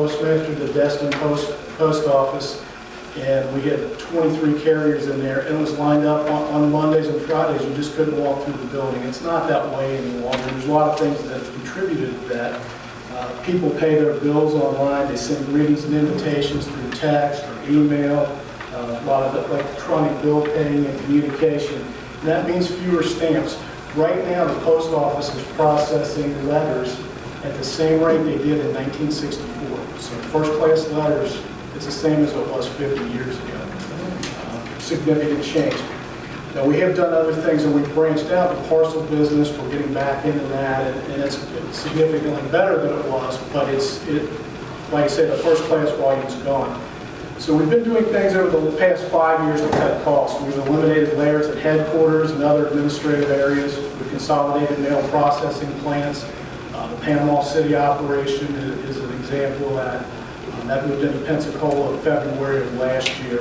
postmaster, the Destin post office, and we had 23 carriers in there, and it was lined up on Mondays and Fridays. You just couldn't walk through the building. It's not that way any longer. There's a lot of things that have contributed to that. People pay their bills online. They send greetings and invitations through text or email. A lot of electronic bill paying and communication. And that means fewer stamps. Right now, the post office is processing letters at the same rate they did in 1964. So first-class letters, it's the same as it was 50 years ago. Significant change. Now, we have done other things, and we've branched out the parcel business. We're getting back into that, and it's significantly better than it was, but like I say, the first-class volume's gone. So we've been doing things over the past 5 years to cut costs. We've eliminated layers at headquarters and other administrative areas. We've consolidated mail processing plants. The Panama City operation is an example of that. That moved into Pensacola in February of last year.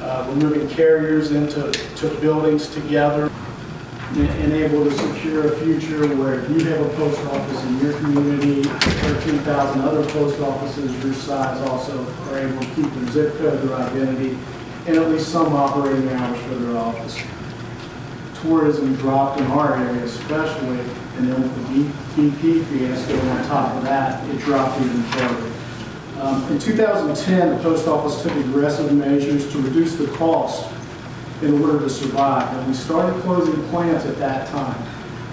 We're moving carriers into buildings together and able to secure a future where if you have a post office in your community, 13,000 other post offices your size also are able to keep their zip code, their identity, and at least some operating hours for their office. Tourism dropped in our area especially, and then with the BP fiasco on top of that, it dropped even further. In 2010, the post office took aggressive measures to reduce the cost in order to survive, and we started closing plants at that time.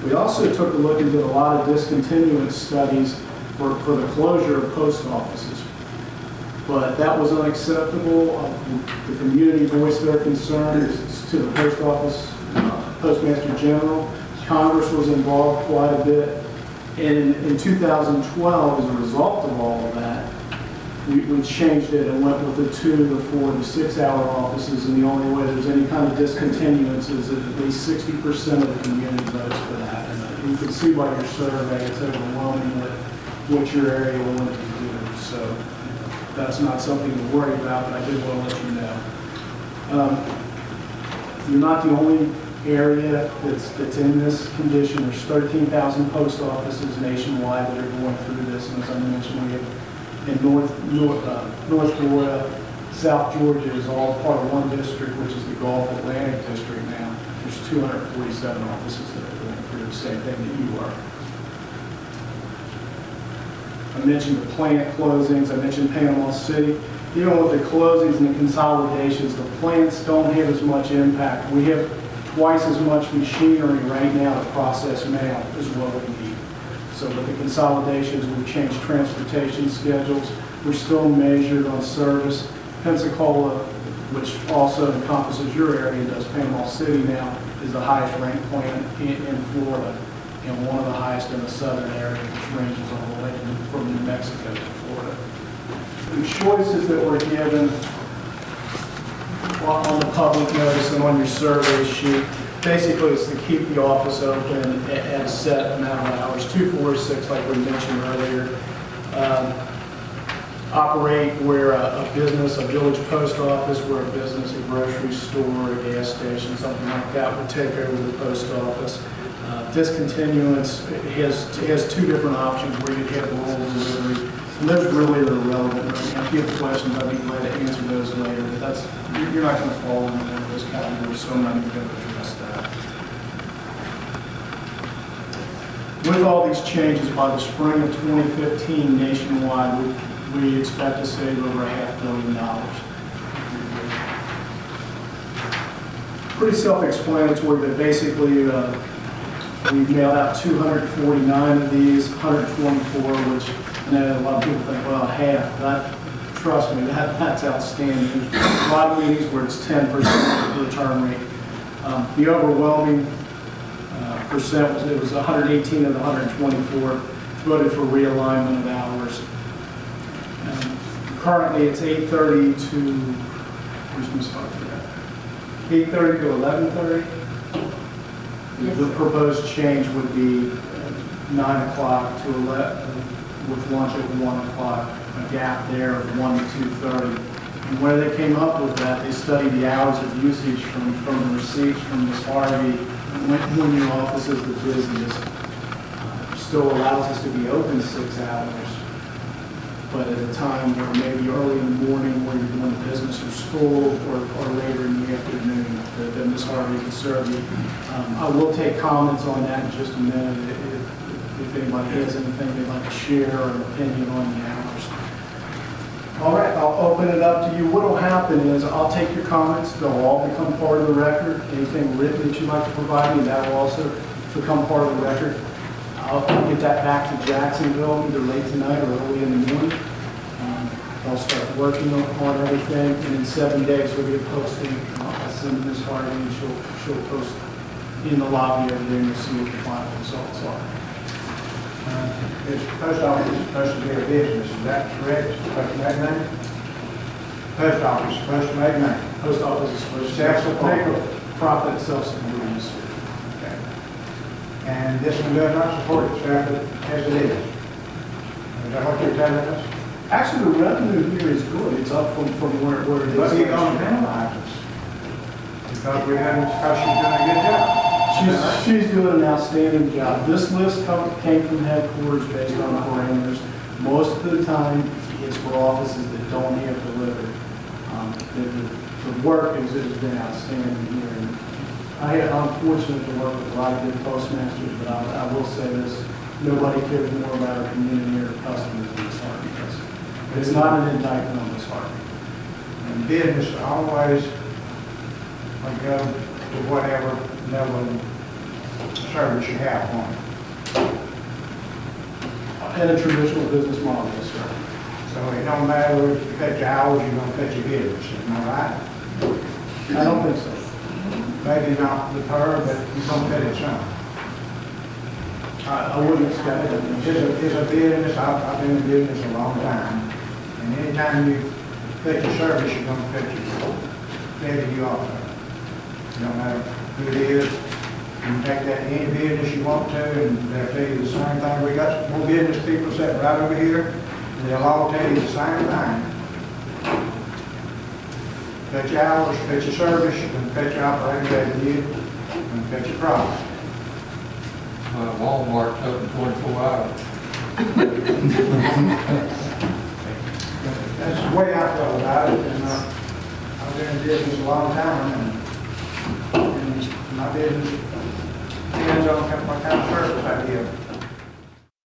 We also took a look and did a lot of discontinuance studies for the closure of post offices. But that was unacceptable. The community voiced their concerns to the post office, Postmaster General. Congress was involved quite a bit. And in 2012, as a result of all of that, we changed it and went with the 2 to 4 to 6 hour offices, and the only way there's any kind of discontinuance is that at least 60% of the community votes for that. And you can see by your survey, it's overwhelming what your area wanted to do. So that's not something to worry about, but I did want to let you know. You're not the only area that's in this condition. There's 13,000 post offices nationwide that are going through this, and as I mentioned, we have in North Florida, South Georgia is all part of one district, which is the Gulf Atlantic District now. There's 247 offices that are going through the same thing that you are. I mentioned the plant closings. I mentioned Panama City. Even with the closings and the consolidations, the plants don't have as much impact. We have twice as much machinery right now to process mail as what we need. So with the consolidations, we've changed transportation schedules. We're still measured on service. Pensacola, which also encompasses your area and does Panama City now, is the highest ranked plant in Florida and one of the highest in the southern area, which ranges all the way from New Mexico to Florida. The choices that were given on the public notice and on your survey sheet, basically it's to keep the office open at a set amount of hours, 2, 4, 6, like we mentioned earlier. Operate where a business, a village post office, where a business, a grocery store, a gas station, something like that would take over the post office. Discontinuance has 2 different options where you have rural delivery, and those really are irrelevant right now. If you have questions, I'd be glad to answer those later, but you're not going to fall into one of those categories, so I'm not even going to address that. With all these changes, by the spring of 2015 nationwide, we expect to save over $500 million. Pretty self-explanatory, but basically we've mailed out 249 of these, 124, which I know a lot of people think, well, half. That, trust me, that's outstanding. There's a lot of meetings where it's 10% return rate. The overwhelming percent was 118 of the 124 voted for realignment of hours. Currently, it's 8:30 to, where's my spot for that? 8:30 to 11:30. Yes. The proposed change would be 9 o'clock to 11, with lunch at 1 o'clock, a gap there of 1 to 2:30. And where they came up with that, they studied the hours of usage from the receipts from Ms. Harvey when your office is the busiest. Still allows us to be open 6 hours. but at a time where maybe early in the morning where you're doing business or school, or later in the afternoon, that Ms. Harvey can serve you. I will take comments on that in just a minute if anybody has anything they'd like to share or an opinion on the hours. All right, I'll open it up to you. What will happen is I'll take your comments. They'll all become part of the record. Anything written that you'd like to provide me, that will also become part of the record. I'll get that back to Jacksonville either late tonight or early in the morning. I'll start working on everything, and in 7 days we'll get posting. I'll send Ms. Hardy, and she'll post in the lobby over there, and you'll see what the final results are. This post office is supposed to be a business, is that correct? It's supposed to make money? Post office is supposed to make money. Post office is supposed to Self-supporting. profit, self-supporting. Okay. And this one does not support itself as it is. Is that what you're telling us? Actually, the revenue here is good. It's up from where it is. But you're going to penalize us because she's doing a good job. She's doing an outstanding job. This list came from headquarters based on parameters. Most of the time, it's for offices that don't have delivered. The work has been outstanding here. And I'm fortunate to work with a lot of good postmasters, but I will say this, nobody cares more about our community or customers than Ms. Harvey does. It's not an indictment on Ms. Harvey. And business always will go to whatever level of service you have on it. And a traditional business model, yes, sir. So it don't matter if you cut your hours, you're going to cut your business, am I right? I don't think so. Maybe not with her, but you're going to cut it some. I wouldn't expect it. It's a business, I've been in business a long time, and anytime you cut your service, you're going to cut your revenue also. It don't matter who it is, you can take that to any business you want to, and they'll tell you the same thing. We got more business people sitting right over here, and they'll all tell you the same thing. Cut your hours, cut your service, and cut your operating revenue, and cut your profit. Walmart's open 24 hours. That's the way I feel about it, and I've been in business a long time, and my business depends on what kind of service I give.